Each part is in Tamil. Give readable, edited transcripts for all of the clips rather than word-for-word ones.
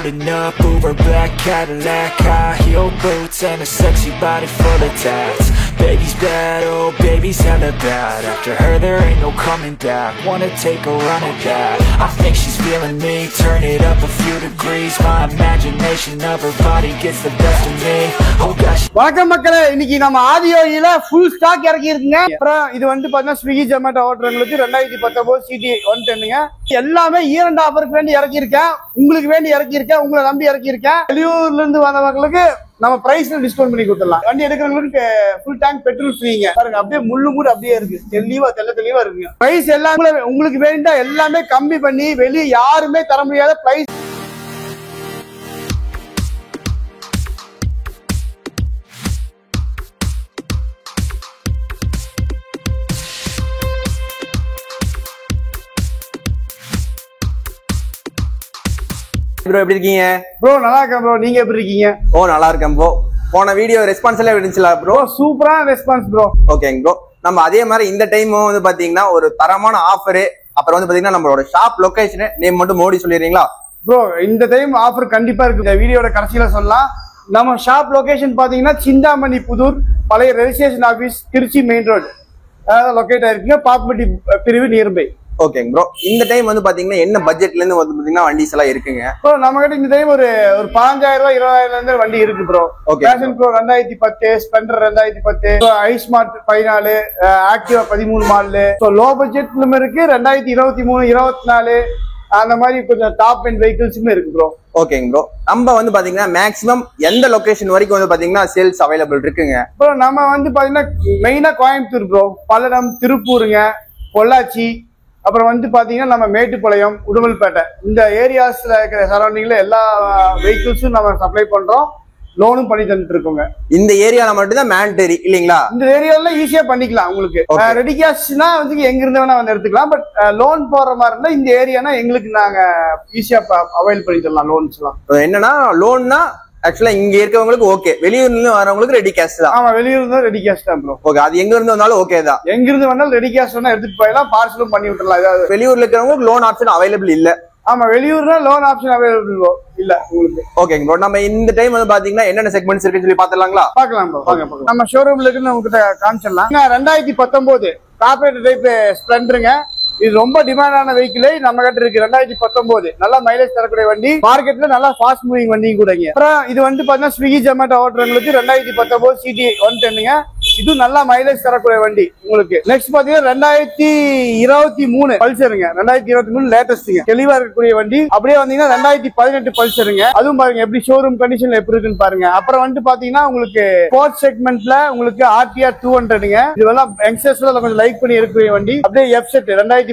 Pulling up Uber black Cadillac, high heel boots and a sexy body full of tats. Baby's bad, oh baby's hella bad. After her there ain't no coming back. Wanna take a run at that. I think she's feeling me. Turn it up a few degrees. My imagination of her body gets the best of me. Oh gosh. வணக்கம் மக்களே, இன்னைக்கு நம்ம ஆதியோகில ஃபுல் ஸ்டாக் இறக்கி இருக்குங்க. அப்புறம் இது வந்து பாத்தீங்கன்னா ஸ்விக்கி ஜொமேட்டோ ஆர்டர்களுக்கு 2019 சிடி 110ங்க. எல்லாமே இயர் அண்ட் ஆஃபருக்கு வேண்டி இறக்கி இருக்கேன், உங்களுக்கு வேண்டி இறக்கி இருக்கேன், உங்களை நம்பி இறக்கி இருக்கேன். வெளியூர்ல இருந்து வந்தவங்களுக்கு நம்ம பிரைஸ்ல டிஸ்கவுண்ட் பண்ணி கொடுத்துடலாம். வண்டி எடுக்கிறவங்களுக்கு ஃபுல் டேங்க் பெட்ரோல் ஃப்ரீங்க. பாருங்க, அப்படியே முள்ளு மூடு அப்படியே இருக்கு, தெளிவா இருக்குங்க. பிரைஸ் எல்லாமே உங்களுக்கு வேண்டா எல்லாமே கம்மி பண்ணி வெளியே யாருமே தர முடியாத பிரைஸ். ப்ரோ எப்படி இருக்கீங்க? ப்ரோ நல்லா இருக்கேன் ப்ரோ, நீங்க எப்படி இருக்கீங்க? ஓ நல்லா இருக்கேன் ப்ரோ. போன வீடியோ ரெஸ்பான்ஸ் எல்லாம் இருந்துச்சுல ப்ரோ? சூப்பரான ரெஸ்பான்ஸ் ப்ரோ. ஓகேங்க ப்ரோ. நம்ம அதே மாதிரி இந்த டைமும் வந்து பாத்தீங்கன்னா ஒரு தரமான ஆஃபரு, அப்புறம் வந்து பாத்தீங்கன்னா நம்மளோட ஷாப் லொகேஷன் நேம் மட்டும் மோடி சொல்லிடுறீங்களா ப்ரோ? இந்த டைம் ஆஃபர் கண்டிப்பா இருக்கு, இந்த வீடியோட கடைசியில சொல்லலாம். நம்ம ஷாப் லொகேஷன் பாத்தீங்கன்னா சிந்தாமணி புதூர் பழைய registration office, Trichy main road locate ஆயிருக்குங்க, பாப்புமட்டி பிரிவு நியர்பை. ஓகேங்க ப்ரோ. இந்த டைம் வந்து பாத்தீங்கன்னா என்ன பட்ஜெட்ல இருந்து வந்து பாத்தீங்கன்னா வண்டிஸ் எல்லாம் இருக்குங்க ப்ரோ? நம்ம கிட்ட இந்த டைம் ஒரு 15,000 ரூபாய் 20,000 இருந்து வண்டி இருக்கு bro. Passion bro 2010, Splendor 2010, iSmart 14, Activa 13 model. Low பட்ஜெட்லும் இருக்கு, 2023, 24 அந்த மாதிரி கொஞ்சம் டாப் அண்ட் வெஹிக்கிள்ஸுமே இருக்கு ப்ரோ. ஓகேங்க ப்ரோ. நம்ம வந்து பாத்தீங்கன்னா மேக்ஸிமம் எந்த லொகேஷன் வரைக்கும் வந்து பாத்தீங்கன்னா சேல்ஸ் அவைலபிள் இருக்குங்க ப்ரோ? நம்ம வந்து பாத்தீங்கன்னா மெயினா கோயம்புத்தூர் ப்ரோ, பல்லடம், திருப்பூருங்க, பொள்ளாச்சி, அப்புறம் வந்து பாத்தீங்கன்னா நம்ம மேட்டுப்பாளையம், உடுமல்பேட்டை இந்த ஏரியாஸ்ல இருக்கிற சரௌண்டிங்ல எல்லா வெஹிக்கிள்ஸும் நம்ம சப்ளை பண்றோம், லோனும் பண்ணி தந்துட்டு இருக்கோங்க. இந்த ஏரியால மட்டும் தான் மேண்டரி இல்லீங்களா? இந்த ஏரியால ஈஸியா பண்ணிக்கலாம். உங்களுக்கு ரெடி கேஷ்னா வந்து எங்க இருந்து வேணா வந்து எடுத்துக்கலாம். பட் லோன் போடுற மாதிரி இருந்தா இந்த ஏரியானா எங்களுக்கு நாங்க ஈஸியா அவைல் பண்ணி தரலாம் லோன்ஸ் எல்லாம். என்னன்னா லோன்னா ஆக்சுவலா இங்க இருக்கவங்களுக்கு ஓகே, வெளியூர்ல இருந்து வரவங்களுக்கு ரெடி கேஷ் தான். ஆமா, வெளியூர்ல இருந்து ரெடி கேஷ் தான் ப்ரோ. ஓகே, அது எங்க இருந்து வந்தாலும் ஓகே தான். எங்க இருந்து வந்தாலும் ரெடி கேஷ் வேணா எடுத்துட்டு போயிடலாம், பார்சலும் பண்ணி விட்டுறலாம். ஏதாவது வெளியூர்ல இருக்கிறவங்களுக்கு லோன் ஆப்ஷன் அவைலபிள் இல்ல. ஆமா, வெளியூர்ல லோன் ஆப்ஷன் அவைலபிள் இல்ல உங்களுக்கு. ஓகேங்க ப்ரோ. நம்ம இந்த டைம் வந்து பாத்தீங்கன்னா என்னென்ன செக்மெண்ட்ஸ் இருக்குன்னு சொல்லி பாத்துலாங்களா? பாக்கலாம் ப்ரோ, பாக்கலாம். நம்ம ஷோரூம்ல இருக்குன்னு உங்ககிட்ட காமிச்சிடலாம். 2019 கார்பரேட் டைப் ஸ்ப்ளெண்டருங்க. இது ரொம்ப டிமாண்டான வெஹிக்கிள் நம்ம கிட்ட இருக்கு. 2019 நல்லா மைலேஜ் தரக்கூடிய வண்டி, மார்க்கெட்ல நல்லா ஃபாஸ்ட் மூவிங் வண்டியும் கூடங்க. அப்புறம் இது வந்து பாத்தீங்கன்னா ஸ்விக்கி ஜொமேட்டோ ஆர்டர்களுக்கு 2019 சிடி 110ங்க. இது நல்லா மைலேஜ் தரக்கூடிய வண்டி உங்களுக்கு. நெக்ஸ்ட் பாத்தீங்கன்னா 2023 பல்சருங்க. 2023 லேட்டஸ்ட்ங்க, தெளிவா இருக்கக்கூடிய வண்டி. அப்படியே வந்தீங்கன்னா 2018 பல்சருங்க. அதுவும் பாருங்க எப்படி ஷோரூம் கண்டிஷன்ல எப்படி இருக்குன்னு பாருங்க. அப்புறம் வந்து பாத்தீங்கன்னா உங்களுக்கு ஸ்போர்ட்ஸ் செக்மெண்ட்ல உங்களுக்கு RTR 200ங்க. இதெல்லாம் யங்ஸ்டர்ஸ்ல கொஞ்சம் லைக் பண்ணி இருக்கக்கூடிய வண்டி. அப்படியே எஃப்செட் 2019ங்க.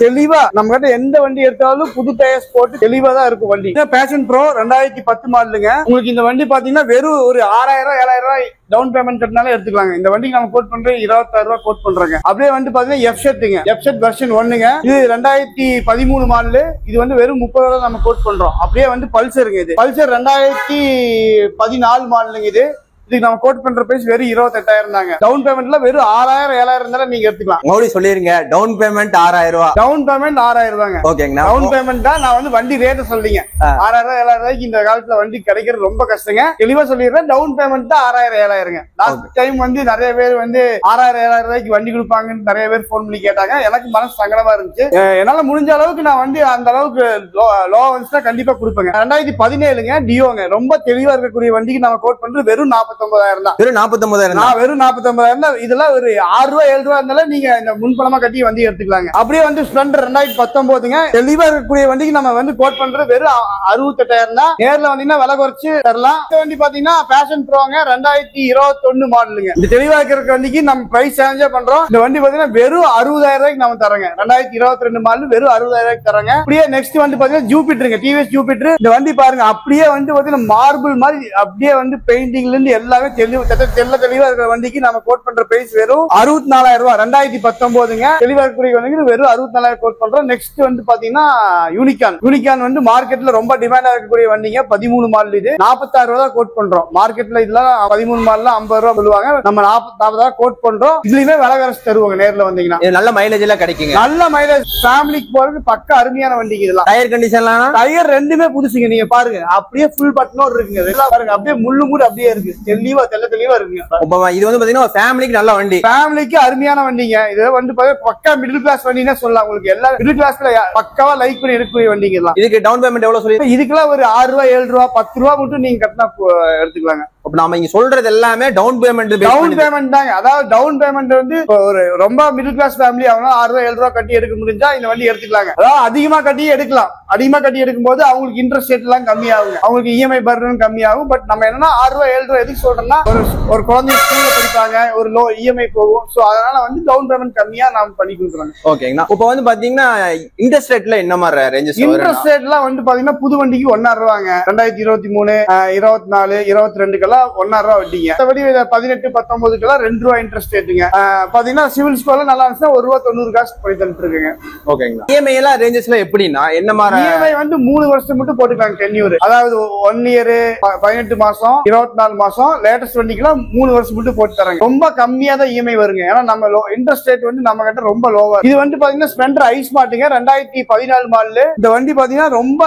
தெளிவா நம்ம கிட்ட எந்த வண்டி எடுத்தாலும் புது டயர்ஸ் போட்டு தெளிவா தான் இருக்கும் வண்டி. பேஷன் ப்ரோ 2010 மாடலுங்க. உங்களுக்கு இந்த வண்டி பாத்தீங்கன்னா வெறும் ஒரு 6,000 7,000 ரூபாய் டவுன் பேமெண்ட் கட்டினாலே எடுத்துக்கலாங்க. இந்த வண்டிக்கு நம்ம கோட் பண்றது 26,000 ரூபாய் கோட் பண்றாங்க. அப்படியே வந்து பாத்தீங்கன்னா எஃப்செட் வெர்ஷன் 1ங்க. இது 2013 மாடல். இது வந்து வெறும் 30,000 நம்ம கோட் பண்றோம். அப்படியே வந்து பல்சருங்க. இது பல்சர் 2014 மாடலுங்க. இதுக்கு நம்ம கோட் பண்ற பிரைஸ் வெறும் 28,000 தாங்க. டவுன் பேமெண்ட்ல வெறும் 6,000 7,000 இருந்தாலும் நீங்க எடுத்துக்கலாம். மோடி சொல்லிருங்க, டவுன் பேமெண்ட் 6,000 ரூபாய். டவுன் பேமெண்ட் 6,000 தாங்க. ஓகேங்க. டவுன் பேமெண்ட் தான். நான் வந்து வண்டி ரேட் சொல்றீங்க 6,000 7,000 ரூபாய்க்கு இந்த காலத்துல வண்டி கிடைக்கிறது ரொம்ப கஷ்டங்க. தெளிவா சொல்லிடுறேன், டவுன் பேமெண்ட் தான் 6,000 7,000ங்க. லாஸ்ட் டைம் வந்து நிறைய பேர் வந்து 6,000 7,000 ரூபாய்க்கு வண்டி கொடுப்பாங்கன்னு நிறைய பேர் போன் பண்ணி கேட்டாங்க. எனக்கு மனசு சங்கடமா இருந்துச்சு. என்னால முடிஞ்ச அளவுக்கு நான் வந்து அந்த அளவுக்கு லோ வந்துச்சுன்னா கண்டிப்பா கொடுப்பேங்க. 2017ங்க டியோங்க. ரொம்ப தெளிவா இருக்கக்கூடிய வண்டிக்கு நம்ம கோட் பண்றது வெறும் 49,000 தான். வெறும் 49,000 வெறும் 49,000. இதெல்லாம் ஒரு 6 ரூபாய் 7 ரூபாய் இருந்தாலும் நீங்க இந்த முன்பணமா கட்டி வண்டி எடுத்துக்கலாங்க. அப்படியே வந்து ஸ்ப்ளெண்டர் 2019ங்க. தெளிவா இருக்கக்கூடிய வண்டிக்கு நம்ம வந்து கோட் பண்றது வெறும் 68,000 தான். நேர்ல வந்தீங்கன்னா விலை குறைச்சு தரலாம். இந்த வண்டி பாத்தீங்கன்னா பேஷன் ப்ரோங்க 2021 மாடலுங்க. இந்த தெளிவா இருக்கிற வண்டிக்கு நம்ம பிரைஸ் சேஞ்ச் பண்றோம். இந்த வண்டி பாத்தீங்கன்னா வெறும் 60,000 ரூபாய்க்கு நம்ம தரங்க. 2022 மாடல் வெறும் 60,000 ரூபாய்க்கு தரங்க. அப்படியே நெக்ஸ்ட் வண்டி பாத்தீங்கன்னா ஜூபிட்டருங்க, டிவிஎஸ் ஜூபிட்டர். இந்த வண்டி பாருங்க, அப்படியே வந்து பாத்தீங்கன்னா மார்பிள் மாதிரி அப்படியே வந்து பெயிண்டிங்ல இருந்து ஃபுல்லாவே தெளிவா இருக்கிற வண்டிக்கு நம்ம கோட் பண்ற பிரைஸ் வெறும் 64,000 ரூபாய். 2019ங்க. தெளிவா இருக்கக்கூடிய வண்டிக்கு வெறும் 64,000 கோட் பண்றோம். நெக்ஸ்ட் வந்து பாத்தீங்கன்னா யூனிகான் வந்து மார்க்கெட்ல ரொம்ப டிமாண்டா இருக்கக்கூடிய வண்டிங்க. 13 மாடல் இது 46 ரூபாய் கோட் பண்றோம். மார்க்கெட்ல இதெல்லாம் 13 மாடல்ல 50 ரூபாய் சொல்லுவாங்க. நம்ம 40 கோட் பண்றோம். இதுலயுமே விலை கரைச்சு தருவாங்க. நேர்ல வந்தீங்கன்னா நல்ல மைலேஜ் எல்லாம் கிடைக்குங்க. நல்ல மைலேஜ் ஃபேமிலிக்கு போறது பக்கா அருமையான வண்டிக்கு. இதெல்லாம் டயர் கண்டிஷன்லாம் டயர் ரெண்டுமே புதுசுங்க. நீங்க பாருங்க அப்படியே ஃபுல் பட்டனோட இருக்குங்க. இதெல்லாம் பாருங்க அப்படியே முள்ளு மூடு அப்படியே இருக்கு. தெளிவா இருக்குங்க. இது வந்து பாத்தீங்கன்னா ஃபேமிலிக்கு நல்ல வண்டி. ஃபேமிலிக்கு அருமையான வண்டிங்க. இது வந்து பக்கா மிடில் கிளாஸ் வண்டினே சொல்லலாம். உங்களுக்கு எல்லா மிடில் கிளாஸ்ல பக்காவா லைக் பண்ணி எடுக்கக்கூடிய வண்டிங்க எல்லாம். இதுக்கு டவுன் பேமெண்ட் எவ்வளவு சொல்லி? இதுக்கெல்லாம் ஒரு 6 ரூபாய் 7 ரூபாய் 10 ரூபாய் மட்டும் நீங்க கட்டினா எடுத்துக்கலாங்க. அப்ப நாம இங்க சொல்றது எல்லாமே டவுன் பேமெண்ட் தாங்க. அதாவது டவுன் பேமெண்ட் வந்து ஒரு ரொம்ப மிடில் கிளாஸ் ஃபேமிலி அவங்க 6 ரூபாய் 7 ரூபாய் கட்டி எடுக்க முடிஞ்சா இந்த வண்டி எடுத்துக்கலாங்க. அதாவது அதிகமா கட்டி எடுக்கலாம். அதிகமா கட்டி எடுக்கும் போது அவங்களுக்கு இன்ட்ரெஸ்ட் ரேட் எல்லாம் கம்மியாகும். அவங்களுக்கு இஎம்ஐ பர்டன் கம்மியாகும். பட் நம்ம என்னன்னா 6 ரூபாய் 7 ரூபாய் எதுக்கு சொல்றோம்னா ஒரு குழந்தை ஸ்கூல்ல படிப்பாங்க, ஒரு லோ இஎம்ஐ போகும். சோ அதனால வந்து டவுன் பேமெண்ட் கம்மியா நாம பண்ணி கொடுக்குறோம். ஓகேங்களா. இப்போ வந்து பாத்தீங்கன்னா இன்ட்ரெஸ்ட் ரேட்ல என்ன மாதிரி ரேஞ்சஸ்? இன்ட்ரெஸ்ட் ரேட்லாம் வந்து பாத்தீங்கன்னா புது வண்டிக்கு 1.5 ரூபாங்க. 2023 24 22 1.5 ரூபாய் வட்டிங்க. மற்றபடி 18 19 2 ரூபாய் இன்ட்ரெஸ்ட் ரேட்டுங்க. பாத்தீங்கன்னா சிவில் ஸ்கோர்ல நல்லா இருந்துச்சுன்னா 1 ரூபாய் 90 காசு பண்ணி தந்துட்டு இருக்குங்க. ஓகேங்களா. இஎம்ஐ எல்லாம் ரேஞ்சஸ்ல எப்படின்னா என்ன மாதிரி? இஎம்ஐ வந்து 3 வருஷம் மட்டும் போட்டுக்கலாம். டென்யூர் அதாவது 1 இயர் 18 மாசம் 24 மாசம். லேட்டஸ்ட் வண்டிக்கெல்லாம் 3 வருஷம் மட்டும் போட்டு தராங்க. ரொம்ப கம்மியா தான் இஎம்ஐ வருங்க. ஏன்னா நம்ம இன்ட்ரெஸ்ட் ரேட் வந்து நம்ம கிட்ட ரொம்ப லோவா. இது வந்து பாத்தீங்கன்னா ஸ்ப்ளெண்டர் ஐஸ் மாட்டுங்க. 2014 மாடல். இந்த வண்டி பாத்தீங்கன்னா ரொம்ப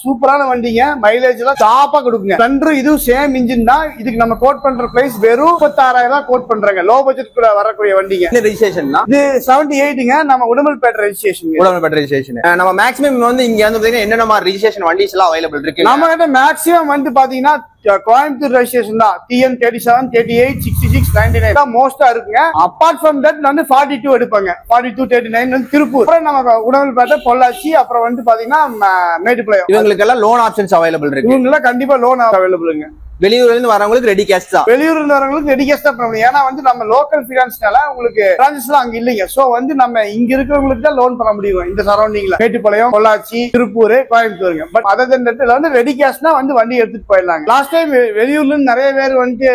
சூப்பரான வண்டிங்க. மைலேஜ் எல்லாம் டாப்பா கொடுக்குங்க. ஸ்ப்ளெண்டர் இதுவும் சேம் இன்ஜின் தான். இதுக்கு நம்ம கோட் பண்ற பிரைஸ் வெறும் 36,000 கோட் பண்றாங்க. லோ பட்ஜெட் கூட வரக்கூடிய வண்டிங்க. ரெஜிஸ்ட்ரேஷன் இது 78ங்க. நம்ம உடம்பல்பேட்டை ரெஜிஸ்ட்ரேஷன். நம்ம மேக்ஸிமம் வந்து இங்க வந்து என்னென்ன மாதிரி ரெஜிஸ்ட்ரேஷன் வண்டிஸ் எல்லாம் அவைலபிள் இருக்கு? நம்ம கிட்ட மேக்ஸிமம் வந்து பாத்தீங்கன்னா கோயம்புத்தூர் ரெஜிஸ்ட்ரேஷன் தான். TN 37 38 66 99 தான் மோஸ்டா இருக்குங்க. அப்பார்ட் ஃப்ரம் தட் வந்து 42 எடுப்பாங்க. 42 39 வந்து திருப்பூர். அப்புறம் நம்ம உடம்பல்பேட்டை பொள்ளாச்சி அப்புறம் வந்து பாத்தீங்கன்னா மேட்டுப்பாளையம். இவங்களுக்கு எல்லாம் லோன் ஆப்ஷன்ஸ் அவைலபிள் இருக்கு. இவங்க எல்லாம் கண்டிப்பா லோன் அவைலபிள்ங்க. வெளியூர்ல இருந்து வரவங்களுக்கு ரெடி கேஷ் தான். வெளியூர்ல இருந்து வரவங்களுக்கு ரெடி கேஷ் தான் பண்ண முடியும். ஏன்னா வந்து நம்ம லோக்கல் ஃபினான்ஸ்னால உங்களுக்கு பிரான்சஸ் எல்லாம் அங்க இல்லைங்க. சோ வந்து நம்ம இங்க இருக்கிறவங்களுக்கு தான் லோன் பண்ண முடியும். இந்த சரௌண்டிங்ல மேட்டுப்பாளையம் பொள்ளாச்சி திருப்பூர் கோயம்புத்தூருங்க. பட் அதர் தென் தட் வந்து ரெடி கேஷ்னா வந்து வண்டி எடுத்துட்டு போயிடலாங்க. லாஸ்ட் டைம் வெளியூர்ல இருந்து நிறைய பேர் வந்து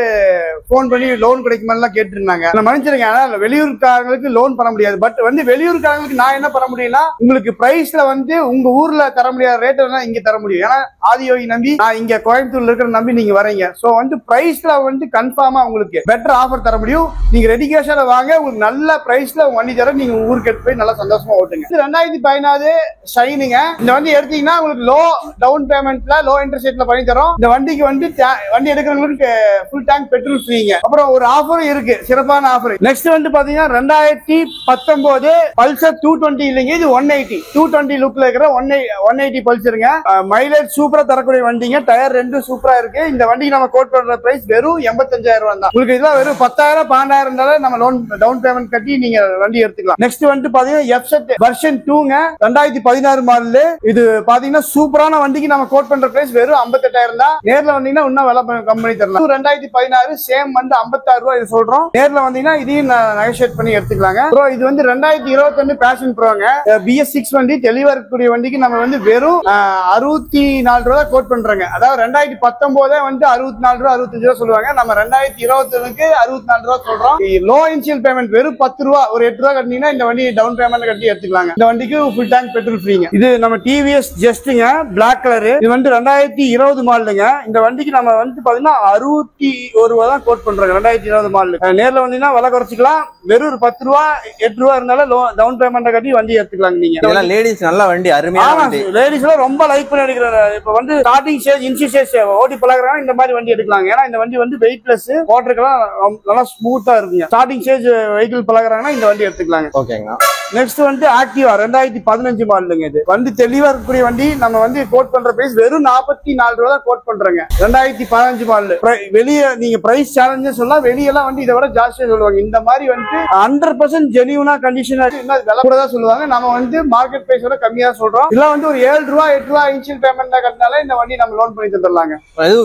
போன் பண்ணி லோன் கிடைக்குமெல்லாம் கேட்டுருந்தாங்க. நான் மன்னிச்சிருங்க. ஆனா வெளியூர்காரங்களுக்கு லோன் பண்ண முடியாது. பட் வந்து வெளியூர்காரங்களுக்கு நான் என்ன பண்ண முடியும்னா உங்களுக்கு பிரைஸ்ல வந்து உங்க ஊர்ல தர முடியாத ரேட் இங்க தர முடியும். ஏன்னா ஆதியோகி நம்பி நான் இங்க கோயம்புத்தூர்ல இருக்கிற நம்பி நீங்க வரீங்க. சோ வந்து பிரைஸ்ல வந்து கன்ஃபார்மா உங்களுக்கு பெட்டர் ஆஃபர் தர முடியும். நீங்க ரெடி கேஷால வாங்க. உங்களுக்கு நல்ல பிரைஸ்ல வண்டி தர நீங்க ஊருக்கு எடுத்து போய் நல்லா சந்தோஷமா ஓட்டுங்க. 2014 ஷைனுங்க. இந்த வண்டி எடுத்தீங்கன்னா உங்களுக்கு லோ டவுன் பேமெண்ட்ல லோ இன்ட்ரெஸ்ட் ரேட்ல பண்ணி தரோம். இந்த வண்டிக்கு வந்து வண்டி எடுக்கிறவங்களுக்கு ஃபுல் டேங்க் பெட்ரோல் ஃப்ரீங்க. அப்புறம் ஒரு ஆஃபரும் இருக்கு. சிறப்பான ஆஃபர். நெக்ஸ்ட் வந்து பாத்தீங்கன்னா 2019 பல்சர் 220 இல்லைங்க. இது 180 220 லுக்ல இருக்கிற 180 பல்சருங்க. மைலேஜ் சூப்பரா தரக்கூடிய வண்டிங்க. டயர் ரெண்டும் சூப்பரா இருக்கு. இந்த வண்டி நம்ம கோட் பண்ற பிரைஸ் வெறும் 85,000 ரூபாய் தான். உங்களுக்கு இதெல்லாம் வெறும் 10,000 12,000 இருந்தாலும் நம்ம லோன் டவுன் பேமெண்ட் கட்டி நீங்க வண்டி எடுத்துக்கலாம். நெக்ஸ்ட் வந்து பாத்தீங்கன்னா எஃப்செட் வெர்ஷன் 2ங்க. 2016 மாடல். இது பாத்தீங்கன்னா சூப்பரான வண்டிக்கு நம்ம கோட் பண்ற பிரைஸ் வெறும் 58,000 தான். நேர்ல வந்தீங்கன்னா இன்னும் விலை கம்பெனி தரலாம். 2016 சேம் வந்து 56 ரூபாய் இது சொல்றோம். நேர்ல வந்தீங்கன்னா இதையும் நெகோஷியேட் பண்ணி எடுத்துக்கலாங்க. ப்ரோ இது வந்து 2021 பேஷன் ப்ரோங்க. BS6 வண்டி தெளிவா இருக்கக்கூடிய வண்டிக்கு நம்ம வந்து வெறும் 64 ரூபாய் கோட் பண்றாங்க. அதாவது 2019 வந்து 64 ரூபாய் 65 ரூபாய் சொல்லுவாங்க. நம்ம 2021க்கு 64 ரூபாய் சொல்றோம். லோ இனிஷியல் பேமெண்ட் வெறும் 10 ரூபாய் ஒரு 8 ரூபாய் கட்டினீங்கன்னா இந்த வண்டி டவுன் பேமெண்ட் கட்டி எடுத்துக்கலாங்க. இந்த வண்டிக்கு ஃபுல் டேங்க் பெட்ரோல் ஃப்ரீங்க. இது நம்ம TVS ஜஸ்ட்ங்க பிளாக் கலர். இது வந்து 2020 மாடலுங்க. இந்த வண்டிக்கு நம்ம வந்து பாத்தீங்கன்னா 61 ரூபாய் தான் கோட் பண்றாங்க. 2020 மாடல். நேர்ல வந்தீங்கன்னா விலை குறைச்சிக்கலாம். வெறும் ஒரு 10 ரூபாய் 8 ரூபாய் இருந்தாலும் டவுன் பேமெண்ட் கட்டி வண்டி எடுத்துக்கலாங்க. நீங்க லேடிஸ் நல்ல வண்டி அருமையான வண்டி. லேடிஸ் எல்லாம் ரொம்ப லைக் பண்ணி எடுக்கிறாங்க. இப்ப வந்து ஸ்டார்டிங் ஸ்டேஜ் இன்சி ஸ்டேஜ் ஓட்டி பழகுறாங்க. இந்த மாதிரி வண்டி எடுக்கலாங்க. ஏன்னா இந்த வண்டி வந்து வெயிட்லெஸ் ஓட்டுறதுக்கெல்லாம் நல்லா ஸ்மூத்தா இருக்குங்க. ஸ்டார்டிங் ஸ்டேஜ் வெஹிக்கிள் பழகுறாங்கன்னா இந்த வண்டி எடுத்துக்கலாங்க. ஓகேங்க. நெக்ஸ்ட் வந்து ஆக்டிவா 2015 மாடலுங்க. இது வந்து தெளிவா இருக்கக்கூடிய வண்டி. நம்ம வந்து கோட் பண்ற பிரைஸ் வெறும் 44 ரூபாய் கோட் பண்றோங்க. 2015 மாடல். வெளியே நீங்க பிரைஸ் சேலஞ்சு சொல்லலாம். வெளியெல்லாம் வந்து இதை விட ஜாஸ்தியா சொல்லுவாங்க. இந்த மாதிரி வந்து 100% ஜெனியூனா கண்டிஷன் விலை கூட தான் சொல்லுவாங்க. நம்ம வந்து மார்க்கெட் பிரைஸ் விட கம்மியா சொல்றோம். இதெல்லாம் வந்து ஒரு 7 ரூபாய் 8 ரூபாய் இனிஷியல் பேமெண்ட் கட்டினாலே இந்த வண்டி நம்ம லோன் பண்ணி தந்துடலாங்க.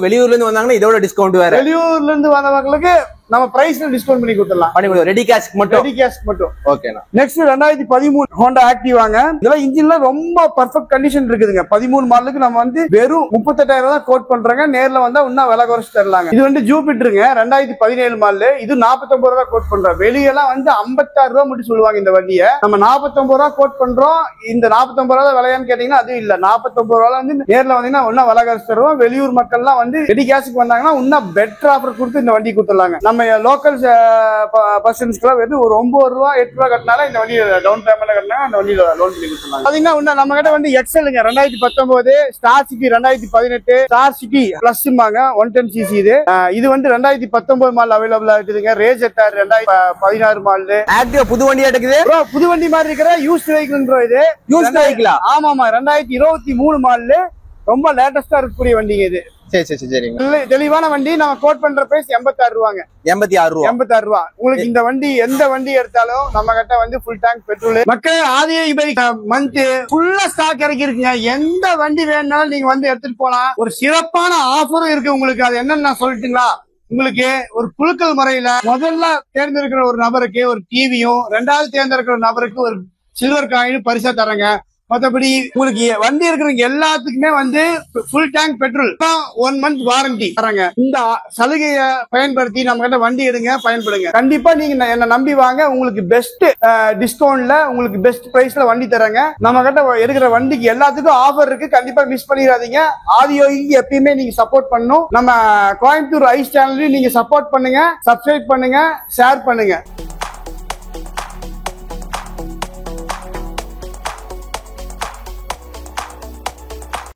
வெளியூர்ல இருந்து வந்தாங்கன்னா இதோட டிஸ்கவுண்ட் வேற. வெளியூர்ல இருந்து வந்தவங்களுக்கு நம்ம பிரைஸ்ல டிஸ்கவுண்ட் பண்ணி கொடுத்துடலாம். ரெடி கேஷ் மட்டும். ரெடி கேஷ் மட்டும். ஓகேண்ணா. நெக்ஸ்ட் 2013 ஹோண்டா ஆக்டிவாங்க. இதெல்லாம் இன்ஜின்ல ரொம்ப பர்ஃபெக்ட் கண்டிஷன் இருக்குதுங்க. 13 மாடலுக்கு நம்ம வந்து வெறும் 38,000 தான் கோட் பண்றாங்க. நேர்ல வந்தா இன்னும் விலை குறைச்சு தரலாங்க. இது வந்து ஜூபிட்டருங்க 2017 மாடல். இது 49 ரூபா கோட் பண்றோம். வெளியெல்லாம் வந்து 56 ரூபா மட்டும் சொல்லுவாங்க இந்த வண்டியை. நம்ம 49 ரூபா கோட் பண்றோம். இந்த 49 ரூபா விலையான்னு கேட்டீங்கன்னா அது இல்ல. 49 ரூபால வந்து நேர்ல வந்தீங்கன்னா இன்னும் விலை குறைச்சு தருவோம். வெளியூர் மக்கள்லாம் வந்து ரெடி கேஷுக்கு வந்தாங்கன்னா இன்னும் பெட்டர் ஆஃபர் கொடுத்து இந்த வண்டி கொடுத்துடலாங்க. நம்ம லோக்கல் பர்சன்ஸ்க்குலாம் வெறும் ஒரு 9 ரூபா 8 ரூபா கட்டினால இந்த வண்டி டவுன் பேமெண்ட் கட்டினா அந்த வண்டியில லோன் பண்ணி கொடுத்துடலாம். பாத்தீங்கன்னா இன்னும் நம்ம கிட்ட வந்து எக்ஸலுங்க 2019, ஸ்டார் சிட்டி 2018, ஸ்டார் சிட்டி பிளஸ்மாங்க 110cc. இது வந்து 2019 மாடல் அவைலபிளா இருக்குதுங்க. Rage எட்டார் 2016 model. ஆக்டிவா புது வண்டியா இருக்குது ப்ரோ. புது வண்டி மாதிரி இருக்கிற யூஸ்ட் வெஹிக்கிள் ப்ரோ. இது யூஸ்ட் வெஹிக்கிளா? ஆமாமா 2023 மாடல். ரொம்ப லேட்டஸ்டா இருக்கக்கூடிய வண்டிங்க இது. சரி சரி சரிங்க. தெளிவான வண்டி. நம்ம கோட் பண்ற பிரைஸ் 86 ரூபாங்க. 86 ரூபா. உங்களுக்கு இந்த வண்டி எந்த வண்டி எடுத்தாலும் நம்ம கிட்ட வந்து ஃபுல் டேங்க் பெட்ரோல். மக்கள் ஆதியை மந்த் ஃபுல்லா ஸ்டாக் இறக்கி இருக்குங்க. எந்த வண்டி வேணாலும் நீங்க வந்து எடுத்துட்டு போலாம். ஒரு சிறப்பான ஆஃபரும் இருக்கு உங்களுக்கு. அது என்னன்னு நான் சொல்லட்டுங்களா? உங்களுக்கு ஒரு குலுக்கல் முறையில முதல்ல தேர்ந்தெடுக்கிற ஒரு நபருக்கு ஒரு டிவியும், ரெண்டாவது தேர்ந்தெடுக்கிற ஒரு நபருக்கு ஒரு சில்வர் காயினும் பரிசா தரங்க. மற்றபடி உங்களுக்கு வண்டி இருக்கிறவங்க எல்லாத்துக்குமே வந்து full tank petrol 1 month warranty தராங்க. இந்த சலுகையை பயன்படுத்தி நம்ம கிட்ட வண்டி எடுங்க, பயன்படுங்க. கண்டிப்பா நீங்க என்ன நம்பி வாங்க. உங்களுக்கு பெஸ்ட் டிஸ்கவுண்ட்ல உங்களுக்கு பெஸ்ட் பிரைஸ்ல வண்டி தராங்க. நம்ம கிட்ட எடுக்கிற வண்டிக்கு எல்லாத்துக்கும் ஆஃபர் இருக்கு. கண்டிப்பா மிஸ் பண்ணிடாதீங்க. ஆதியோகிக்கு எப்பயுமே நீங்க சப்போர்ட் பண்ணணும். நம்ம கோயம்புத்தூர் ஐஸ் சேனலையும் நீங்க சப்போர்ட் பண்ணுங்க, சப்ஸ்கிரைப் பண்ணுங்க, ஷேர் பண்ணுங்க.